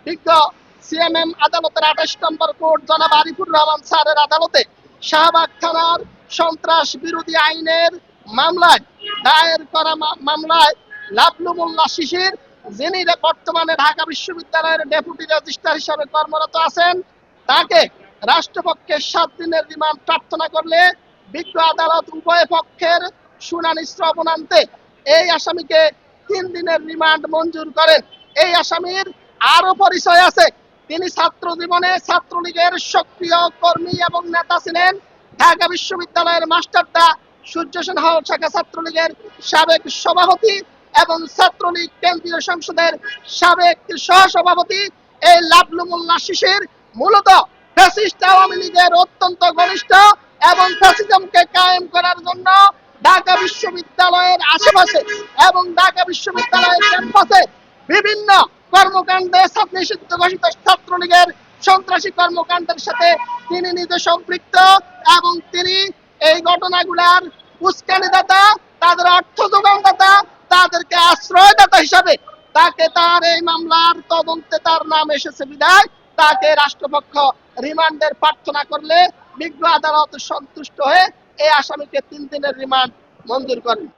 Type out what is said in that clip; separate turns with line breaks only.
বিজ্ঞ সিএমএম আদালতের 28 নম্বর কোর্ট জনাব আরিফুর রহমান স্যারের আদালতে শাহবাগ থানার সন্ত্রাস বিরোধী আইনের মামলায় দায়ের করা মামলায় লাবলু মোল্লা শিশির, যিনি বর্তমানে ঢাকা বিশ্ববিদ্যালয়ের ডেপুটি রেজিস্ট্রার হিসেবে কর্মরত আছেন, তাকে রাষ্ট্রপক্ষের 7 দিনের রিমান্ড প্রার্থনা করলে বিজ্ঞ আদালত উভয় পক্ষের শুনানি শ্রবণান্তে এই আসামিকে 3 দিনের রিমান্ড মঞ্জুর করেন। এই আসামির আরো পরিচয় আছে। তিনি ছাত্র জীবনে ছাত্রলীগের সক্রিয় কর্মী এবং নেতা ছিলেন। ঢাকা বিশ্ববিদ্যালয়ের মাস্টারদা সূর্য সেন হল শাখা ছাত্রলীগের সাবেক সভাপতি এবং ছাত্রলীগ কেন্দ্রীয় সংসদের সাবেক সহসভাপতি এই লাবলু মোল্লা শিশির মূলত ফ্যাসিস্ট আওয়ামী লীগের অত্যন্ত ঘনিষ্ঠ এবং ফ্যাসিজমকে কায়েম করার জন্য ঢাকা বিশ্ববিদ্যালয়ের আশেপাশে এবং ঢাকা বিশ্ববিদ্যালয়ের ক্যাম্পাসে বিভিন্ন কর্মকাণ্ডে নিষিদ্ধ ঘোষিত ছাত্রলীগের সন্ত্রাসী কর্মকাণ্ডের সাথে তিনি নিজে সম্পৃক্ত এবং তিনি এই ঘটনাগুলার উস্কানিদাতা, তাদের অর্থ যোগানদাতা, তাদেরকে আশ্রয়দাতা হিসাবে তাকে তার এই মামলার তদন্তে তার নাম এসেছে বিদায় তাকে রাষ্ট্রপক্ষ রিমান্ডের প্রার্থনা করলে বিজ্ঞ আদালত সন্তুষ্ট হয়ে এই আসামিকে 3 দিনের রিমান্ড মঞ্জুর করেন।